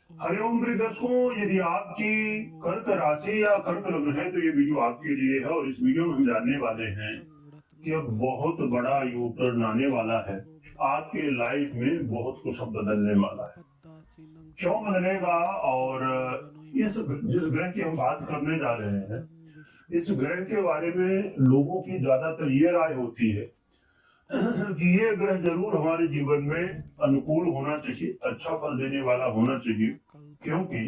हरिओम प्रिय दर्शकों, यदि आपकी कर्क राशि या कर्क लग्न है तो ये वीडियो आपके लिए है। और इस वीडियो में हम जानने वाले हैं कि अब बहुत बड़ा यू टर्न आने वाला है। आपके लाइफ में बहुत कुछ अब बदलने वाला है। क्यों बदलेगा और इस जिस ग्रह की हम बात करने जा रहे हैं, इस ग्रह के बारे में लोगों की ज्यादातर ये राय होती है कि ये ग्रह जरूर हमारे जीवन में अनुकूल होना चाहिए, अच्छा फल देने वाला होना चाहिए, क्योंकि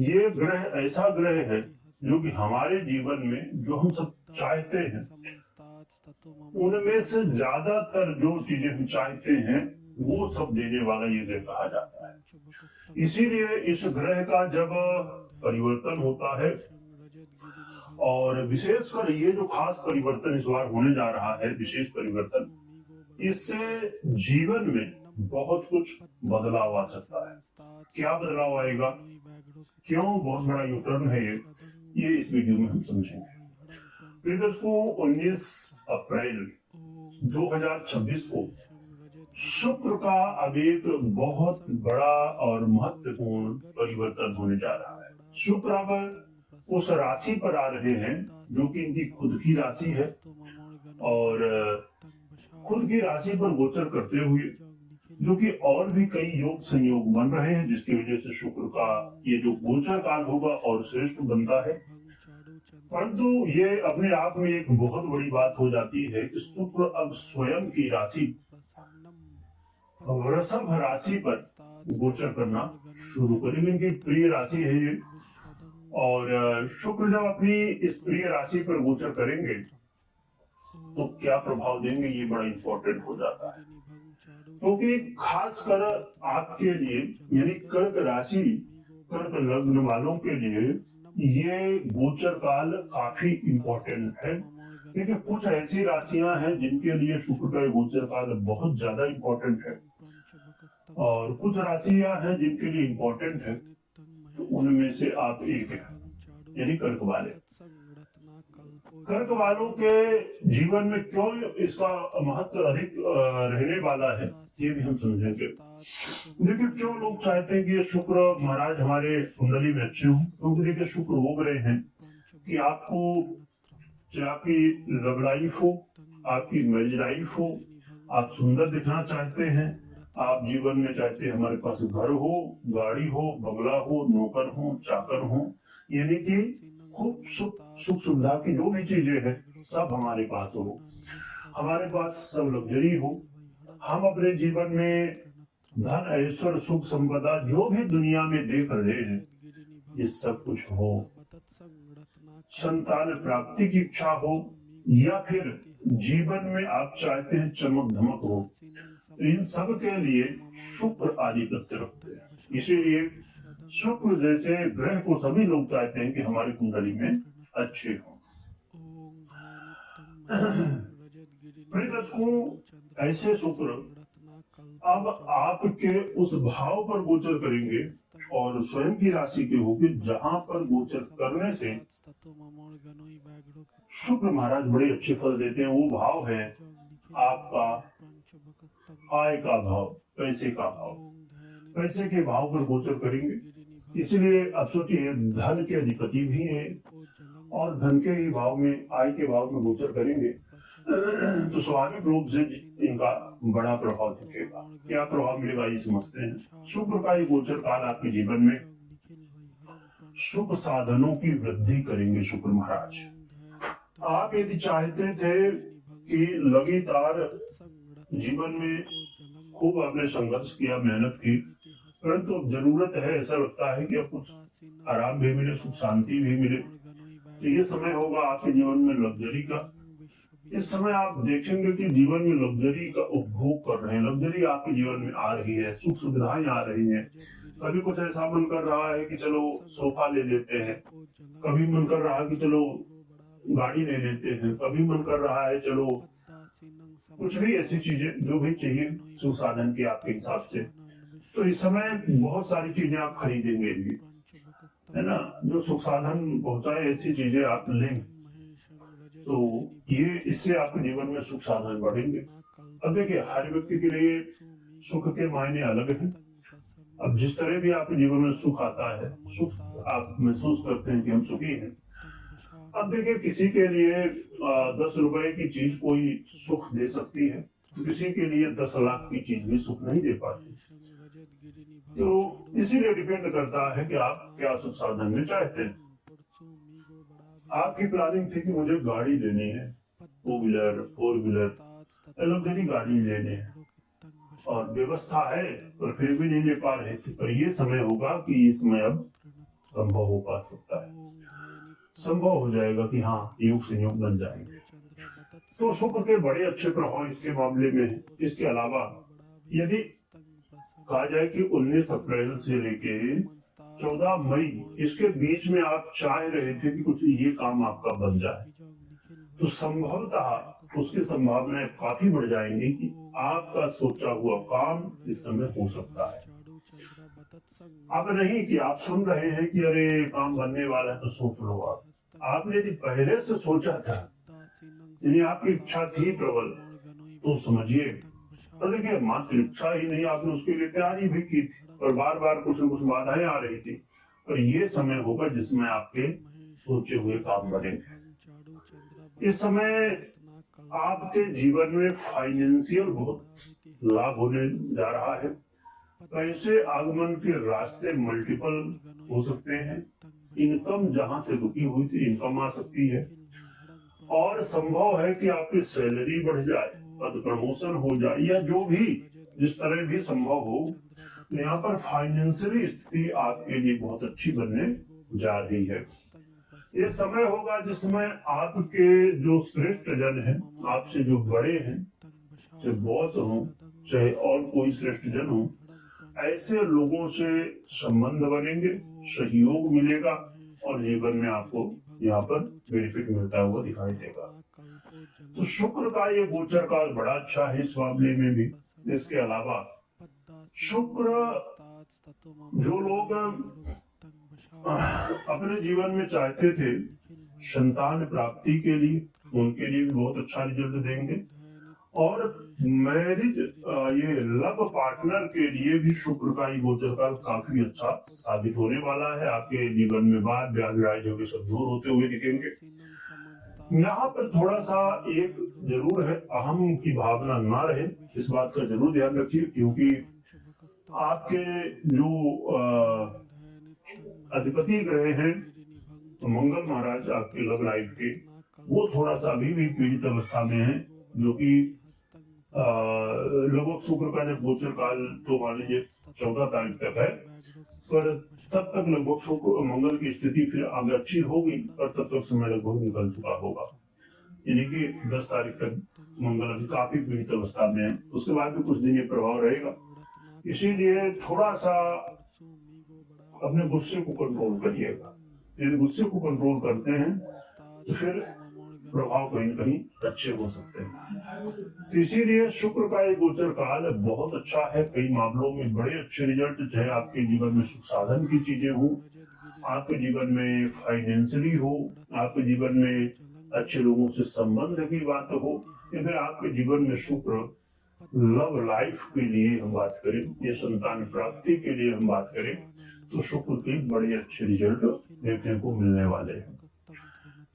ये ग्रह ऐसा ग्रह है जो कि हमारे जीवन में जो हम सब चाहते हैं उनमें से ज्यादातर जो चीजें हम चाहते हैं वो सब देने वाला ये ग्रह कहा जाता है। इसीलिए इस ग्रह का जब परिवर्तन होता है, और विशेषकर ये जो खास परिवर्तन इस बार होने जा रहा है, विशेष परिवर्तन, इससे जीवन में बहुत कुछ बदलाव आ सकता है। क्या बदलाव आएगा, क्यों बहुत बड़ा यूटर्न है ये इस वीडियो में हम समझेंगे। प्रिय दर्शकों, 19 अप्रैल 2026 को शुक्र का अब एक बहुत बड़ा और महत्वपूर्ण परिवर्तन होने जा रहा है। शुक्र अब उस राशि पर आ रहे हैं जो कि इनकी खुद की राशि है, और खुद की राशि पर गोचर करते हुए जो कि और भी कई योग संयोग बन रहे हैं, जिसकी वजह से शुक्र का ये जो गोचर काल होगा और श्रेष्ठ बनता है। परंतु ये अपने आप में एक बहुत बड़ी बात हो जाती है कि शुक्र अब स्वयं की राशि वृषभ राशि पर गोचर करना शुरू करेंगे। इनकी प्रिय राशि है ये, और शुक्र जब अपनी इस प्रिय राशि पर गोचर करेंगे तो क्या प्रभाव देंगे, ये बड़ा इंपॉर्टेंट हो जाता है। क्योंकि खासकर आपके लिए, यानी कर्क राशि कर्क लग्न वालों के लिए ये गोचर काल काफी इंपॉर्टेंट है। देखिए, कुछ ऐसी राशियां हैं जिनके लिए शुक्र का गोचर काल बहुत ज्यादा इंपॉर्टेंट है, और कुछ राशियां हैं जिनके लिए इंपॉर्टेंट है। तो उनमें से आप एक है, यानी कर्क वाले। कर्क वालों के जीवन में क्यों इसका महत्व अधिक रहने वाला है, ये भी हम समझेंगे। देखिए, क्यों लोग चाहते हैं कि ये शुक्र महाराज हमारे कुंडली में अच्छे हों, क्योंकि देखिए शुक्र वो ग्रह हैं कि आपको, चाहे आपकी लव लाइफ हो, आपकी मैरिज लाइफ हो, आप सुंदर दिखना चाहते हैं, आप जीवन में चाहते हैं हमारे पास घर हो, गाड़ी हो, बंगला हो, नौकर हो, चाकर हो, यानी कि खूब सुख सुविधा की जो भी चीजें हैं सब हमारे पास हो, हमारे पास सब लग्जरी हो, हम अपने जीवन में धन ऐश्वर्य सुख संपदा जो भी दुनिया में देख रहे हैं ये सब कुछ हो, संतान प्राप्ति की इच्छा हो, या फिर जीवन में आप चाहते हैं चमक धमक हो, इन सब के लिए शुक्र आधिपत्य रखते हैं। इसीलिए शुक्र जैसे ग्रह को सभी लोग चाहते हैं कि हमारी कुंडली में अच्छे हों। प्रिय दर्शकों, ऐसे शुक्र अब आपके उस भाव पर गोचर करेंगे और स्वयं की राशि के होंगे जहां पर गोचर करने से शुक्र महाराज बड़े अच्छे फल देते हैं। वो भाव है आपका आय का भाव, पैसे का भाव। पैसे के भाव पर गोचर करेंगे, इसलिए अब सोचिए धन के अधिपति भी है और धन के ही भाव में, आय के भाव में गोचर करेंगे तो स्वाभाविक रूप से इनका बड़ा प्रभाव दिखेगा। क्या प्रभाव मिलेगा ये समझते हैं। शुक्र का ये गोचर काल आपके जीवन में सुख साधनों की वृद्धि करेंगे शुक्र महाराज। आप यदि चाहते थे कि लगातार जीवन में खूब आपने संघर्ष किया, मेहनत की, परंतु अब जरूरत है, ऐसा लगता है कि अब कुछ आराम भी मिले, सुख शांति भी मिले, तो ये समय होगा आपके जीवन में लग्जरी का। इस समय आप देखेंगे कि जीवन में लग्जरी का उपभोग कर रहे हैं, लग्जरी आपके जीवन में आ रही है, सुख सुविधाएं आ रही हैं। कभी कुछ ऐसा मन कर रहा है कि चलो सोफा ले लेते हैं, कभी मन कर रहा है कि चलो गाड़ी ले लेते हैं, कभी मन कर रहा है चलो कुछ भी ऐसी चीजें जो भी चाहिए सुसाधन के आपके हिसाब से। तो इस समय बहुत सारी चीजें आप खरीदेंगे भी, है ना, जो सुख साधन पहुंचाए ऐसी चीजें आप लेंगे, तो ये इससे आपके जीवन में सुख साधन बढ़ेंगे। अब देखिए, हर व्यक्ति के लिए सुख के मायने अलग हैं। अब जिस तरह भी आपके जीवन में सुख आता है, सुख आप महसूस करते हैं कि हम सुखी हैं। अब देखिए, किसी के लिए 10 रुपए की चीज कोई सुख दे सकती है, तो किसी के लिए 10 लाख की चीज भी सुख नहीं दे पाती। तो इसीलिए डिपेंड करता है कि आप क्या सुख साधन में चाहते हैं। आपकी प्लानिंग थी कि मुझे गाड़ी लेनी है, 2 व्हीलर 4 व्हीलर लग्जरी गाड़ी लेने है, और व्यवस्था है पर फिर भी नहीं ले पा रहे थे। पर ये समय होगा कि इसमें अब संभव हो पा सकता है, संभव हो जाएगा कि हाँ, योग संयोग बन जाएंगे। तो शुक्र के बड़े अच्छे प्रभाव इसके मामले में है। इसके अलावा यदि कहा जाए कि 19 अप्रैल से लेके 14 मई इसके बीच में आप चाह रहे थे कि कुछ ये काम आपका बन जाए, तो संभवतः उसकी संभावनाएं काफी बढ़ जाएंगी कि आपका सोचा हुआ काम इस समय हो सकता है। अब नहीं कि आप सुन रहे हैं कि अरे काम बनने वाला है तो सोच लो। आपने यदि पहले से सोचा था, यदि आपकी इच्छा थी प्रबल, तो समझिए। और देखिए, मात्र इच्छा ही नहीं, आपने उसके लिए तैयारी भी की थी, और बार बार कुछ न कुछ बाधाएं आ रही थी। पर ये समय होगा जिसमें आपके सोचे हुए काम बनेंगे। इस समय आपके जीवन में फाइनेंशियल बहुत लाभ होने जा रहा है। पैसे आगमन के रास्ते मल्टीपल हो सकते हैं। इनकम जहां से रुकी हुई थी, इनकम आ सकती है, और संभव है कि आपकी सैलरी बढ़ जाए, पद प्रमोशन हो जाए, या जो भी जिस तरह भी संभव हो। यहाँ पर फाइनेंशियली स्थिति आपके लिए बहुत अच्छी बनने जा रही है। ये समय होगा जिसमें आपके जो श्रेष्ठ जन हैं, आपसे जो बड़े हैं, चाहे बॉस हो चाहे और कोई श्रेष्ठ जन हो, ऐसे लोगों से संबंध बनेंगे, सहयोग मिलेगा, और जीवन में आपको यहाँ पर बेनिफिट मिलता हुआ दिखाई देगा। तो शुक्र का ये गोचर काल बड़ा अच्छा है इस मामले में भी। इसके अलावा शुक्र, जो लोग अपने जीवन में चाहते थे संतान प्राप्ति के लिए, उनके लिए भी बहुत अच्छा रिजल्ट देंगे। और मैरिज, ये लव पार्टनर के लिए भी शुक्र का ये गोचर काल काफी अच्छा साबित होने वाला है। आपके जीवन में वाद ब्याज राय जो सब दूर होते हुए दिखेंगे। यहाँ पर थोड़ा सा एक जरूर है, अहम की भावना ना रहे, इस बात का जरूर ध्यान रखिए, क्योंकि आपके जो अधिपति ग्रह हैं मंगल महाराज आपके लव लाइफ के, वो थोड़ा सा अभी भी पीड़ित अवस्था में है, जो कि लगभग शुक्र का जब गोचर काल तो मान लीजिए 14 तारीख तक है, पर तब तक लगभग शुक्र मंगल की स्थिति फिर आगे अच्छी होगी, और तब तक समय लगभग निकल चुका होगा। यानी कि 10 तारीख तक मंगल अभी काफी पीड़ित अवस्था में है। उसके बाद भी कुछ दिन ये प्रभाव रहेगा। इसीलिए थोड़ा सा अपने गुस्से को कंट्रोल करिएगा। यदि गुस्से को कंट्रोल करते हैं तो फिर प्रभाव कहीं न कहीं अच्छे हो सकते हैं। इसीलिए शुक्र का ये गोचर काल बहुत अच्छा है। कई मामलों में बड़े अच्छे रिजल्ट, चाहे आपके जीवन में सुख साधन की चीजें हो, आपके जीवन में फाइनेंशियली हो, आपके जीवन में अच्छे लोगों से संबंध की बात हो, या फिर आपके जीवन में शुक्र लव लाइफ के लिए हम बात करें, या संतान प्राप्ति के लिए हम बात करें, तो शुक्र के बड़े अच्छे रिजल्ट देखने को मिलने वाले हैं।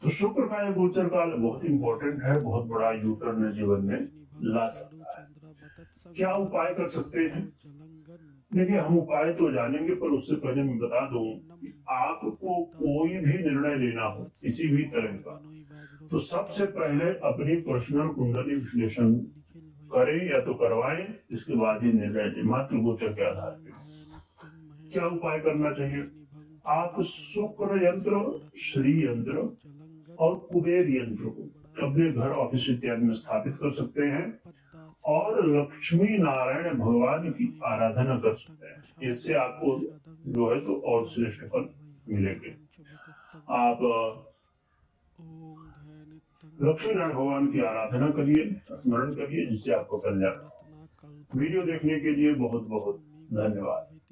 तो शुक्र का ये गोचर काल बहुत इंपॉर्टेंट है, बहुत बड़ा यूटर्न जीवन में ला सकता है। क्या उपाय कर सकते हैं? देखिए, हम उपाय तो जानेंगे, पर उससे पहले मैं बता दूं कि आपको कोई भी निर्णय लेना हो किसी भी तरह का, तो सबसे पहले अपनी पर्सनल कुंडली विश्लेषण करें या तो करवाएं, इसके बाद ही निर्णय लें, मात्र गोचर के आधार पर। क्या उपाय करना चाहिए? आप शुक्र यंत्र, श्री यंत्र और कुबेर यंत्र को अपने घर, ऑफिस इत्यादि में स्थापित कर सकते हैं, और लक्ष्मी नारायण भगवान की आराधना कर सकते हैं। इससे आपको जो है तो और श्रेष्ठ फल मिलेंगे। आप लक्ष्मी नारायण भगवान की आराधना करिए, स्मरण करिए, जिससे आपको कल्याण। वीडियो देखने के लिए बहुत बहुत धन्यवाद।